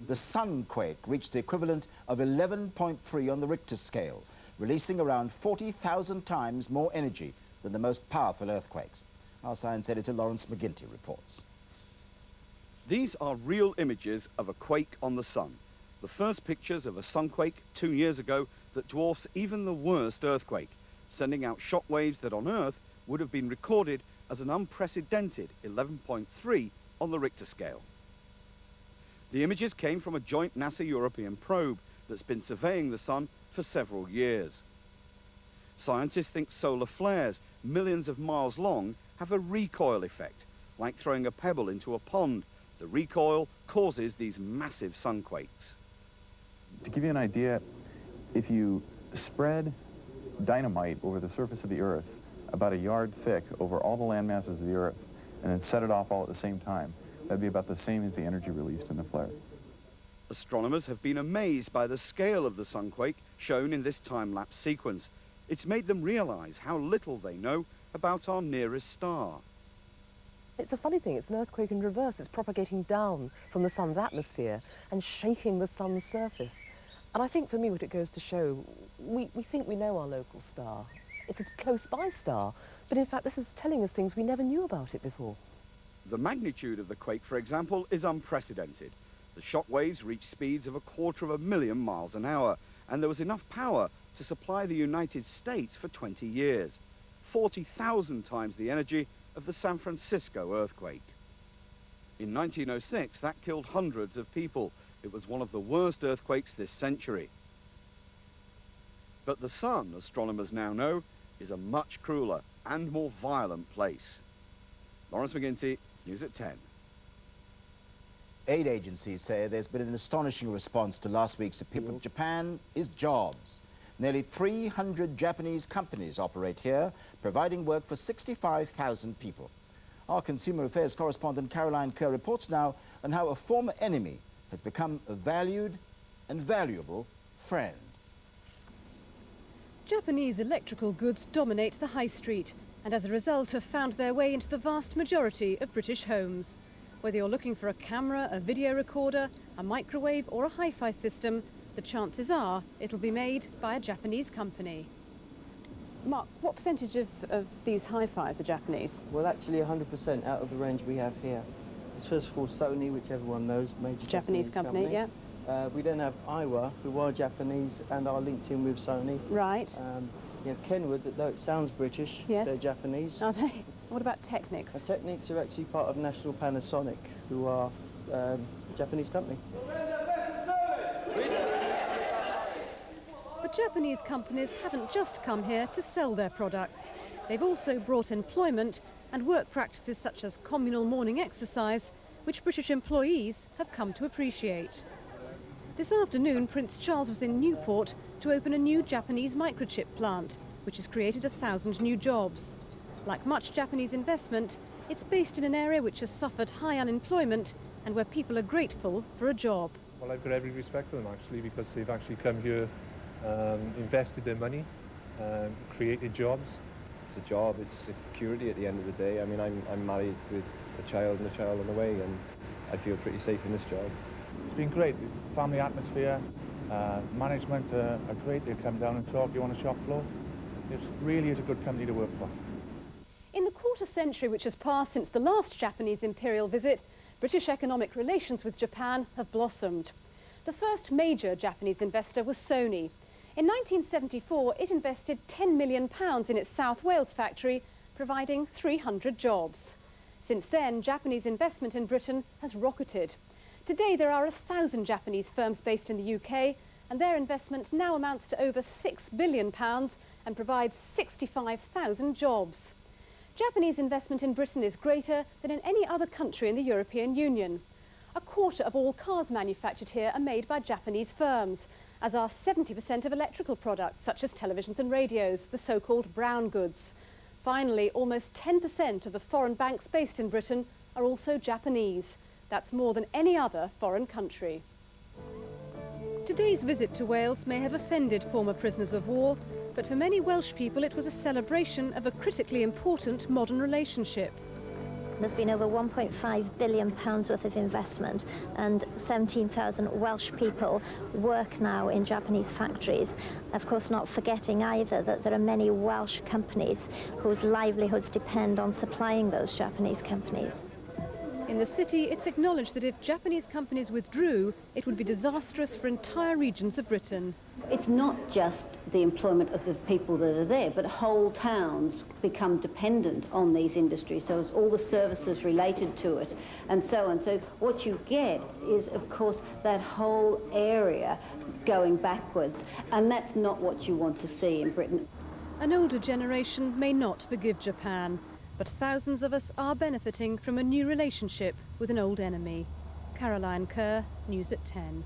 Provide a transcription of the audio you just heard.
The sun quake reached the equivalent of 11.3 on the Richter scale, releasing around 40,000 times more energy than the most powerful earthquakes. Our science editor Lawrence McGinty reports. These are real images of a quake on the sun. The first pictures of a sunquake 2 years ago that dwarfs even the worst earthquake, sending out shock waves that on Earth would have been recorded as an unprecedented 11.3 on the Richter scale. The images came from a joint NASA-European probe that's been surveying the sun for several years. Scientists think solar flares, millions of miles long, have a recoil effect, like throwing a pebble into a pond. The recoil causes these massive sunquakes. To give you an idea, if you spread dynamite over the surface of the Earth about a yard thick over all the land masses of the Earth and then set it off all at the same time, that'd be about the same as the energy released in the flare. Astronomers have been amazed by the scale of the sunquake shown in this time-lapse sequence. It's made them realize how little they know about our nearest star. It's a funny thing, it's an earthquake in reverse. It's propagating down from the sun's atmosphere and shaking the sun's surface. And I think for me what it goes to show, we think we know our local star. It's a close-by star, but in fact this is telling us things we never knew about it before. The magnitude of the quake, for example, is unprecedented. The shock waves reached speeds of 250,000 miles an hour, and there was enough power to supply the United States for 20 years, 40,000 times the energy of the San Francisco earthquake. In 1906, that killed hundreds of people. It was one of the worst earthquakes this century. But the sun, astronomers now know, is a much crueler and more violent place. Lawrence McGinty, News at 10. Aid agencies say there's been an astonishing response to last week's appeal of Japan is jobs. Nearly 300 Japanese companies operate here, providing work for 65,000 people. Our Consumer Affairs correspondent Caroline Kerr reports now on how a former enemy has become a valued and valuable friend. Japanese electrical goods dominate the high street and as a result have found their way into the vast majority of British homes. Whether you're looking for a camera, a video recorder, a microwave or a hi-fi system, the chances are it'll be made by a Japanese company. Mark, what percentage of these hi-fis are Japanese? Well, actually 100% out of the range we have here. It's first of all Sony, which everyone knows, major Japanese company. Yeah. We then have Aiwa, who are Japanese and are linked in with Sony. Right. You have Kenwood, that though it sounds British, yes, they're Japanese. Are they? What about Technics? Technics are actually part of National Panasonic, who are a Japanese company. But Japanese companies haven't just come here to sell their products. They've also brought employment and work practices such as communal morning exercise, which British employees have come to appreciate. This afternoon, Prince Charles was in Newport to open a new Japanese microchip plant, which has created 1,000 new jobs. Like much Japanese investment, it's based in an area which has suffered high unemployment and where people are grateful for a job. Well, I've got every respect for them, actually, because they've actually come here, invested their money, created jobs. It's a job, it's security at the end of the day. I mean, I'm married with a child and a child on the way, and I feel pretty safe in this job. It's been great. Family atmosphere, management are great. They come down and talk you on the shop floor. It really is a good company to work for. In the quarter century which has passed since the last Japanese imperial visit, British economic relations with Japan have blossomed. The first major Japanese investor was Sony. In 1974, it invested £10 million in its South Wales factory, providing 300 jobs. Since then, Japanese investment in Britain has rocketed. Today, there are 1,000 Japanese firms based in the UK, and their investment now amounts to over £6 billion and provides 65,000 jobs. Japanese investment in Britain is greater than in any other country in the European Union. A quarter of all cars manufactured here are made by Japanese firms, as are 70% of electrical products, such as televisions and radios, the so-called brown goods. Finally, almost 10% of the foreign banks based in Britain are also Japanese. That's more than any other foreign country. Today's visit to Wales may have offended former prisoners of war, but for many Welsh people it was a celebration of a critically important modern relationship. There's been over £1.5 billion worth of investment, and 17,000 Welsh people work now in Japanese factories. Of course, not forgetting either that there are many Welsh companies whose livelihoods depend on supplying those Japanese companies. In the city, it's acknowledged that if Japanese companies withdrew, it would be disastrous for entire regions of Britain. It's not just the employment of the people that are there, but whole towns become dependent on these industries, so it's all the services related to it and so on. So what you get is, of course, that whole area going backwards, and that's not what you want to see in Britain. An older generation may not forgive Japan, but thousands of us are benefiting from a new relationship with an old enemy. Caroline Kerr, News at 10.